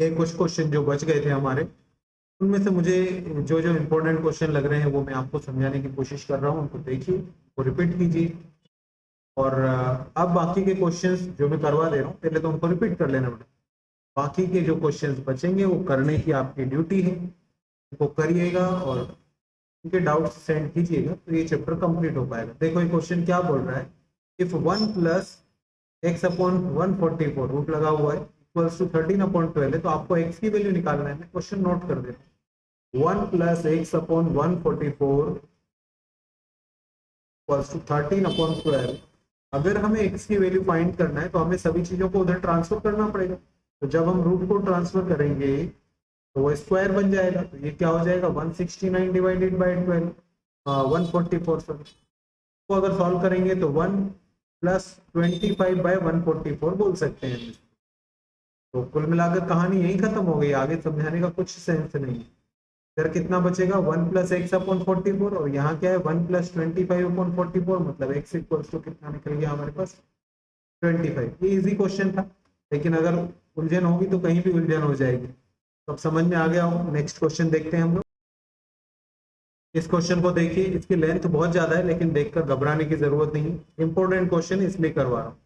ये कुछ क्वेश्चन जो बच गए थे हमारे, उनमें से मुझे जो जो इम्पोर्टेंट क्वेश्चन लग रहे हैं वो मैं आपको समझाने की कोशिश कर रहा हूँ। उनको देखिए, वो रिपीट कीजिए। और अब बाकी के क्वेश्चंस जो मैं करवा दे रहा हूँ पहले तो उनको रिपीट कर लेना बेटा। बाकी के जो क्वेश्चंस बचेंगे वो करने की आपकी ड्यूटी है, उनको करिएगा और उनके डाउट्स सेंड कीजिएगा तो ये चैप्टर कंप्लीट हो पाएगा। देखो ये क्वेश्चन क्या बोल रहा है, if 1 plus X upon 144 root लगा हुआ है इक्वल्स टू 13/12 है, तो आपको एक्स की वैल्यू निकालना है। मैं क्वेश्चन नोट कर देता हूँ। 1 plus X upon 144 equals to 13/12। अगर हमें x की वैल्यू फाइंड करना है तो हमें सभी चीजों को उधर ट्रांसफर करना पड़ेगा। तो जब हम रूट को ट्रांसफर करेंगे तो वो स्क्वायर बन जाएगा। तो ये क्या हो जाएगा, 169 डिवाइडेड बाई 12, 144 सॉरी। को अगर सॉल्व करेंगे तो 1 प्लस 25/144 बोल सकते हैं। तो कुल मिलाकर कहानी यही खत्म हो गई, आगे समझाने का कुछ सेंस नहीं है। इधर कितना बचेगा, 1 प्लस एक्स अपॉन 44, और यहाँ क्या है 1 प्लस 25/44, मतलब एक्स इक्वल्स टू कितना निकल गया हमारे पास 25। ये इजी क्वेश्चन था, लेकिन अगर उलझन होगी तो कहीं भी उलझन हो जाएगी। तो अब समझ में आ गया हो। नेक्स्ट क्वेश्चन देखते हैं हम लोग। इस क्वेश्चन को देखिए, इसकी लेंथ बहुत ज्यादा है लेकिन देखकर घबराने की जरूरत नहीं। इंपॉर्टेंट क्वेश्चन इसलिए करवा रहा हूँ।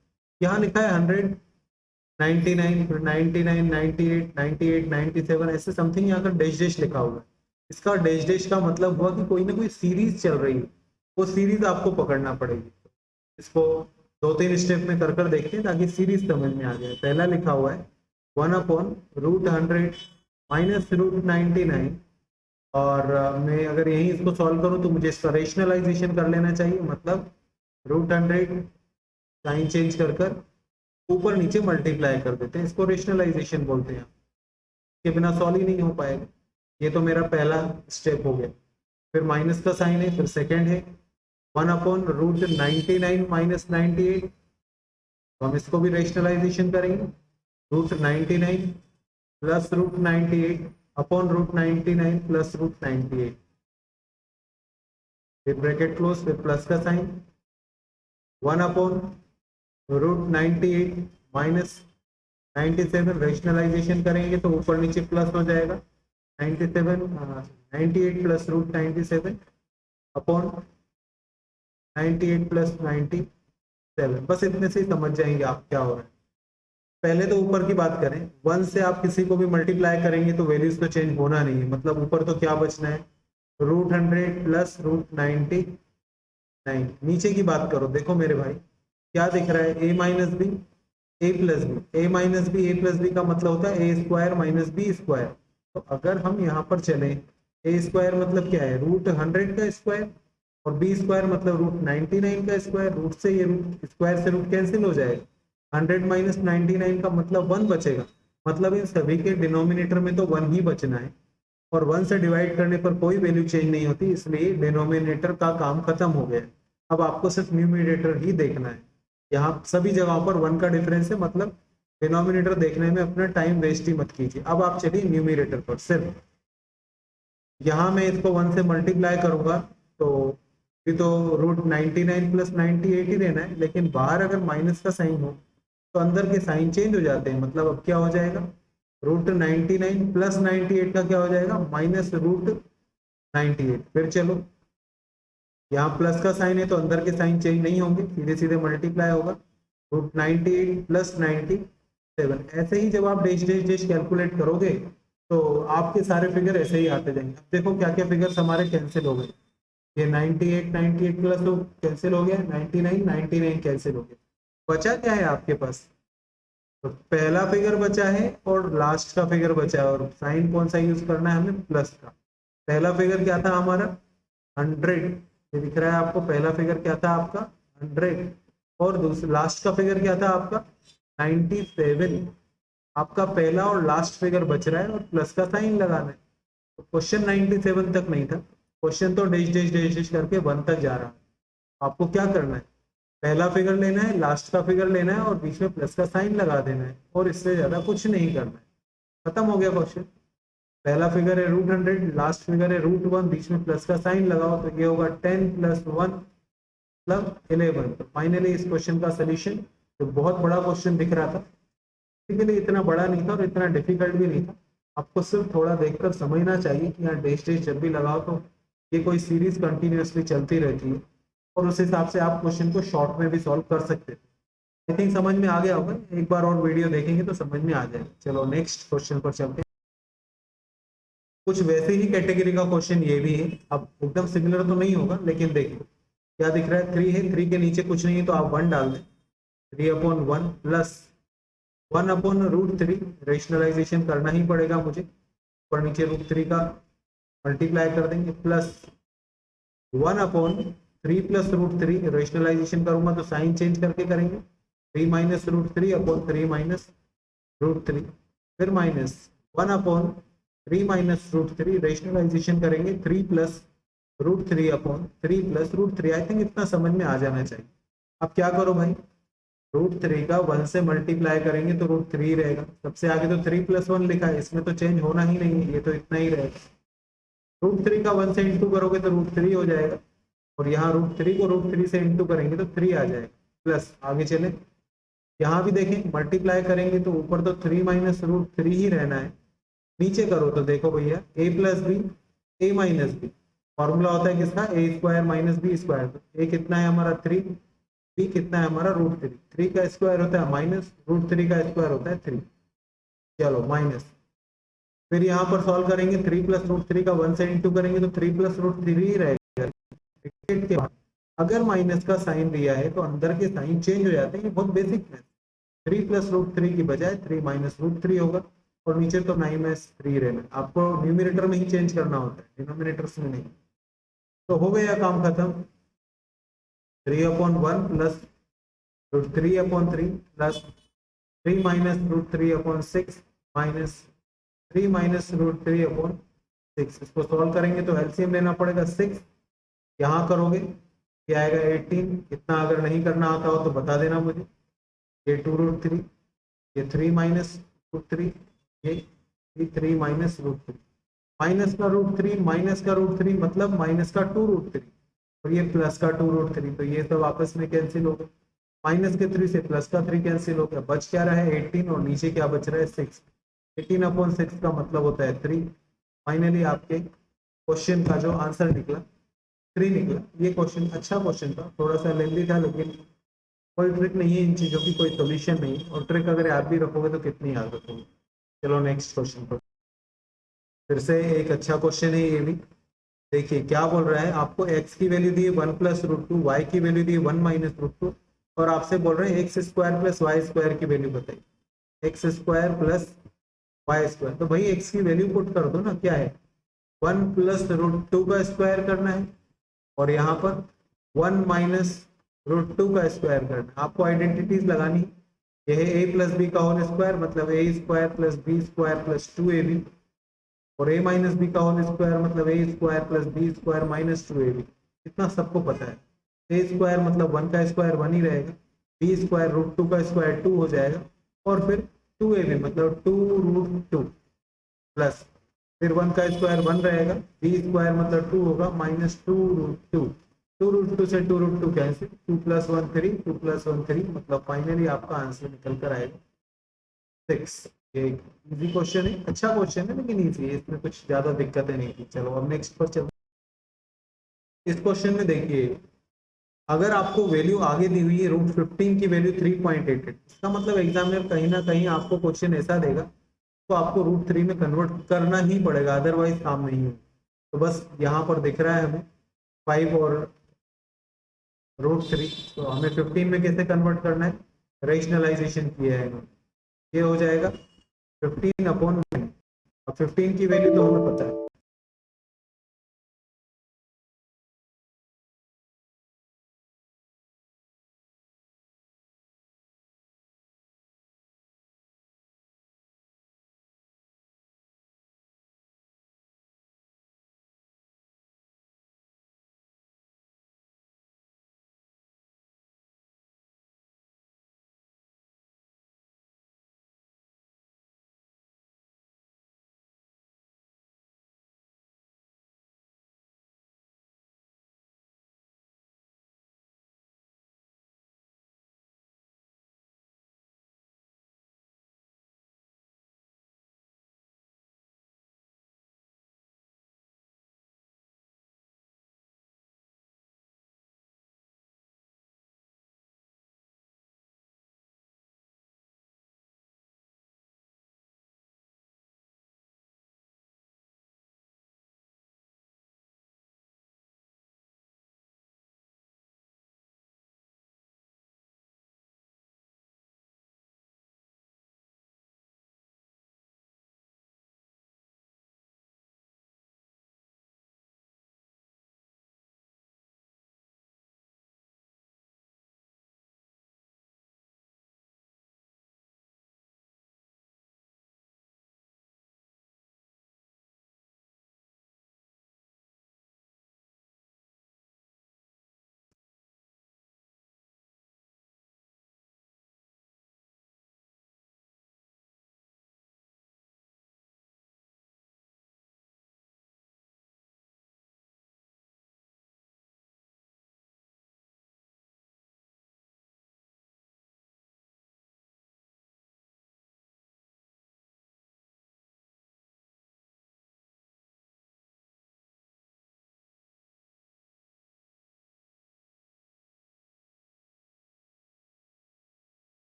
यहाँ लिखा है 100, 99, 99, 98, 98, 97 ऐसे समथिंग यहाँ का डैश डैश लिखा हुआ है। इसका डैश डैश का मतलब हुआ कि कोई ना कोई सीरीज चल रही है, वो सीरीज आपको पकड़ना पड़ेगी। इसको 2-3 स्टेप में कर कर देखते हैं ताकि सीरीज समझ में आ जाए। पहला लिखा हुआ है 1/√100 माइनस √99, और मैं अगर यही इसको सॉल्व करूं तो मुझे इसका रेशनलाइजेशन कर लेना चाहिए, मतलब √100 साइन चेंज कर कर ऊपर नीचे मल्टीप्लाई कर देते हैं, इसको रेशनलाइजेशन बोलते हैं। के बिना सॉल्व ही नहीं हो पाएगा। ये तो मेरा पहला स्टेप हो गया। फिर माइनस का साइन है, फिर सेकंड है 1/√99 माइनस 98, तो हम इसको भी रेशनलाइजेशन करेंगे। √99 प्लस √98 अपॉन √99 प्लस √98, फिर ब्रैकेट क्लोज, फिर प्लस का साइन 1/√98 माइनस 97, रेशनलाइजेशन करेंगे तो ऊपर नीचे प्लस हो जाएगा 98 प्लस √97 अपॉन 98 प्लस 97। बस इतने से ही समझ जाएंगे आप क्या हो रहा है। पहले तो ऊपर की बात करें, 1 से आप किसी को भी मल्टीप्लाई करेंगे तो वैल्यूज तो चेंज होना नहीं है, मतलब ऊपर तो क्या बचना है √100 प्लस √99। नीचे की बात करो, देखो मेरे भाई क्या दिख रहा है, a minus B A plus B, A minus B A plus B का मतलब होता है A square minus B square. तो अगर हम यहाँ पर चले, ए स्क्वायर मतलब क्या है √100 का स्क्वायर, और बी स्क्वायर मतलब √99 का स्क्वायर। रूट से ये रूट स्क्वायर से रूट कैंसिल हो जाएगा, 100 माइनस 99 का मतलब 1 बचेगा। मतलब इन सभी के डिनोमिनेटर में तो 1 ही बचना है, और 1 से डिवाइड करने पर कोई वैल्यू चेंज नहीं होती, इसलिए डिनोमिनेटर का काम खत्म हो गया। अब आपको सिर्फ न्यूमिनेटर ही देखना है। यहाँ सभी जगहों पर 1 का डिफरेंस है, मतलब डिनोमिनेटर देखने में अपना टाइम वेस्ट ही मत कीजिए। अब आप चलिए न्यूमिनेटर पर। सिर्फ यहाँ मैं इसको 1 से मल्टीप्लाई करूंगा तो ये तो √99 प्लस 98 ही रहना है, लेकिन बाहर अगर माइनस का साइन हो तो अंदर के साइन चेंज हो जाते हैं। मतलब अब क्या हो जाएगा, √99 प्लस 98 का क्या हो जाएगा माइनस √98। फिर चलो यहाँ प्लस का साइन है तो अंदर के साइन चेंज नहीं होंगे, सीधे सीधे मल्टीप्लाई होगा √98 प्लस 97। ऐसे ही जब आप डैश डैश डैश कैलकुलेट करोगे तो आपके सारे फिगर ऐसे ही आते जाएंगे। अब देखो क्या क्या फिगर्स हमारे कैंसिल हो गए, ये 98 प्लस तो कैंसिल हो गया, 99 कैंसिल हो गया। बचा क्या है आपके पास, तो पहला फिगर बचा है और लास्ट का फिगर बचा है, और साइन कौन सा यूज करना है हमें, प्लस का। पहला फिगर क्या था हमारा 100, ये दिख रहा है आपको, पहला फिगर क्या था आपका 100, और दूसरा लास्ट का फिगर क्या था आपका 97। आपका पहला और लास्ट फिगर बच रहा है और प्लस का साइन लगाना है। तो क्वेश्चन 97 तक नहीं था, क्वेश्चन तो डैश डैश डैश डैश करके 1 तक जा रहा है। आपको क्या करना है, पहला फिगर लेना है, लास्ट का फिगर लेना है और बीच में प्लस का साइन लगा देना है, और इससे ज्यादा कुछ नहीं करना है। खत्म हो गया क्वेश्चन। पहला फिगर है √100, लास्ट फिगर है √1, बीच में प्लस का साइन लगाओ तो ये होगा 10 प्लस 1 मतलब 11। तो फाइनली इस क्वेश्चन का सोल्यूशन, जो बहुत बड़ा क्वेश्चन दिख रहा था, के लिए इतना बड़ा नहीं था और इतना डिफिकल्ट भी नहीं था। आपको सिर्फ थोड़ा देखकर समझना चाहिए कि यहाँ डैश डैश जब भी लगाओ तो ये कोई सीरीज कंटिन्यूअसली चलती रहती है और उस हिसाब से आप क्वेश्चन को शॉर्ट में भी सॉल्व कर सकते हैं। आई थिंक समझ में आ गया होगा, एक बार और वीडियो देखेंगे तो समझ में आ जाएगा। चलो नेक्स्ट क्वेश्चन पर चलते हैं। कुछ वैसे ही कैटेगरी का क्वेश्चन ये भी है, अब एकदम सिमिलर तो नहीं होगा लेकिन देखिए क्या दिख रहा है, 3 है, 3 के नीचे कुछ नहीं है तो आप 1 डाल दें। 3/1 प्लस 1/√3, रेशनलाइजेशन करना ही पड़ेगा मुझे, पर नीचे √3 का मल्टीप्लाई कर देंगे, प्लस 1/3 प्लस √3, रेशनलाइजेशन करूंगा तो साइन चेंज करके करेंगे, 3 माइनस √3/3 माइनस √3, फिर माइनस 1/3 माइनस √3, रेशनलाइजेशन करेंगे 3 प्लस √3/3 प्लस √3। आई थिंक इतना समझ में आ जाना चाहिए। अब क्या करो भाई, √3 का 1 से मल्टीप्लाई करेंगे तो √3 रहेगा, सबसे आगे तो 3+1 लिखा है, इसमें तो चेंज होना ही नहीं है, ये तो इतना ही रहेगा। √3 का 1 से इंटू करोगे तो √3 हो जाएगा, और यहाँ √3 को √3 से इंटू करेंगे तो 3 आ जाएगा, प्लस आगे चले यहाँ भी देखें मल्टीप्लाई करेंगे तो ऊपर तो 3 माइनस √3 ही रहना है, नीचे करो तो देखो भैया a plus B, A minus B, formula होता है किसका, A square minus B square. तो ए कितना है हमारा 3, बी कितना है हमारा √3, 3 का स्क्वायर होता है माइनस, √3 का स्क्वायर होता है 3। चलो माइनस, फिर यहाँ पर सॉल्व करेंगे, 3 प्लस √3 का 1 से इंटू करेंगे तो 3 प्लस √3 ही रहेगा। ब्रैकेट के बाद अगर माइनस का साइन दिया है तो अंदर के साइन चेंज हो जाते हैं, ये बहुत बेसिक है। 3 प्लस √3 की बजाय 3 माइनस √3 होगा, और नीचे तो 9-3 रहना, आपको न्यूमिनेटर में ही चेंज करना होता है, डिनोमिनेटर्स में नहीं। तो हो गया काम खत्म, 3/1 plus √3/3 plus 3 minus √3/6 minus 3 minus √3/6। इसको सॉल्व करेंगे तो एलसीएम लेना पड़ेगा 6, यहाँ करोगे क्या आएगा 18। इतना अगर नहीं करना आता हो तो बता देना मुझे। ये 2√3, ये 3 माइनस √3, ये 3 माइनस √3, माइनस का √3 माइनस का √3 मतलब माइनस का 2√3, और ये प्लस का 2√3, तो ये सब आपस में कैंसिल हो गए, माइनस के 3 से प्लस का 3 कैंसिल हो गया, बच क्या रहा है 18, और नीचे क्या बच रहा है 6। 18/6 का मतलब होता है 3। फाइनली आपके क्वेश्चन का जो आंसर निकला 3 निकला। ये क्वेश्चन अच्छा क्वेश्चन था, थोड़ा सा लेंदी था, लेकिन कोई ट्रिक नहीं है इन चीजों की, कोई सोल्यूशन नहीं है, और ट्रिक अगर आप भी रखोगे तो कितनी याद रखोगे। चलो नेक्स्ट क्वेश्चन पर, फिर से एक अच्छा क्वेश्चन है ये भी। देखिए क्या बोल रहा है, आपको x की वैल्यू दी है 1+√2, y की वैल्यू दी है 1 माइनस √2, और आपसे बोल रहे हैं X square plus Y square की वैल्यू बताइए। X square plus Y square, तो भाई x की वैल्यू पुट कर दो ना, क्या है 1+√2 का स्क्वायर करना है, और यहाँ पर 1 माइनस √2 का स्क्वायर करना है। आपको आइडेंटिटीज लगानी, यह है a प्लस बी का होल स्क्वायर, मतलब A square plus B square plus 2ab, और a माइनस बी का होल स्क्वायर मतलब A square plus B square minus 2ab। इतना सबको पता है। ए स्क्वायर मतलब 1 का स्क्वायर 1 ही रहेगा, बी स्क्वायर √2 का स्क्वायर 2 हो जाएगा, और फिर 2ab मतलब 2√2 प्लस, फिर 1 का स्क्वायर 1 रहेगा, बी स्क्वायर मतलब 2 होगा माइनस 2√2, 2√2 से 2√2 कैंसिल, 2 प्लस 1 3, 2 प्लस 1 3, मतलब फाइनली आपका आंसर निकल कर आएगा 6। ये इजी क्वेश्चन है, अच्छा क्वेश्चन है लेकिन इजी है, इसमें कुछ ज्यादा दिक्कतें नहीं थी। चलो अब नेक्स्ट पर चलो। इस क्वेश्चन में देखिए, अगर आपको वैल्यू आगे दी हुई है √15 की वैल्यू 3.88, इसका मतलब एग्जामिनर कहीं ना कहीं आपको क्वेश्चन ऐसा देगा तो आपको √3 में कन्वर्ट करना ही पड़ेगा, अदरवाइज काम नहीं है। तो बस यहाँ पर दिख रहा है हमें 5 और √3, तो हमें 15 में कैसे कन्वर्ट करना है, रेशनलाइजेशन किया है इन्होंने, ये हो जाएगा 15/9। अब 15 की वैल्यू तो हमें पता है,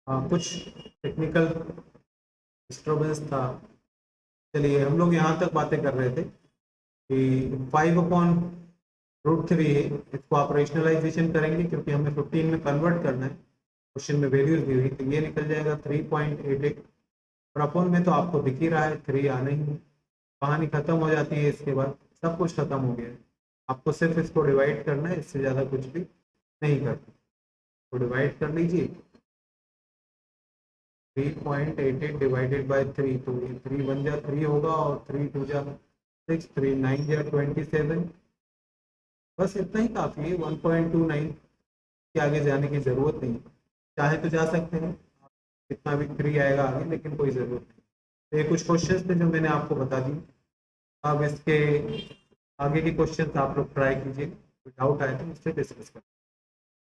कुछ टेक्निकल डिस्टर्बेंस था। चलिए हम लोग यहाँ तक बातें कर रहे थे कि 5/√3 है, इसको आप रेशनलाइजेशन करेंगे क्योंकि हमें 15 में कन्वर्ट करना है, क्वेश्चन में वैल्यूज दी हुई, तो ये निकल जाएगा 3.88 और अपॉन में तो आपको दिख ही रहा है 3 आना ही है। कहानी खत्म हो जाती है, इसके बाद सब कुछ खत्म हो गया है। आपको सिर्फ इसको डिवाइड करना है, इससे ज़्यादा कुछ भी नहीं करना। तो डिवाइड कर लीजिए 3.88 डिवाइडेड बाय 3, तो ये 3 1 जा 3 होगा और 3 2 जा 6, 3 9 जा 27। बस इतना ही काफ़ी है, 1.29 के आगे जाने की ज़रूरत नहीं है। चाहे तो जा सकते हैं, कितना भी 3 आएगा आगे, लेकिन कोई ज़रूरत नहीं। तो ये कुछ क्वेश्चंस थे जो मैंने आपको बता दिए। अब इसके आगे के क्वेश्चंस आप लोग ट्राई कीजिए, कोई डाउट आए तो मुझसे डिस्कस करें।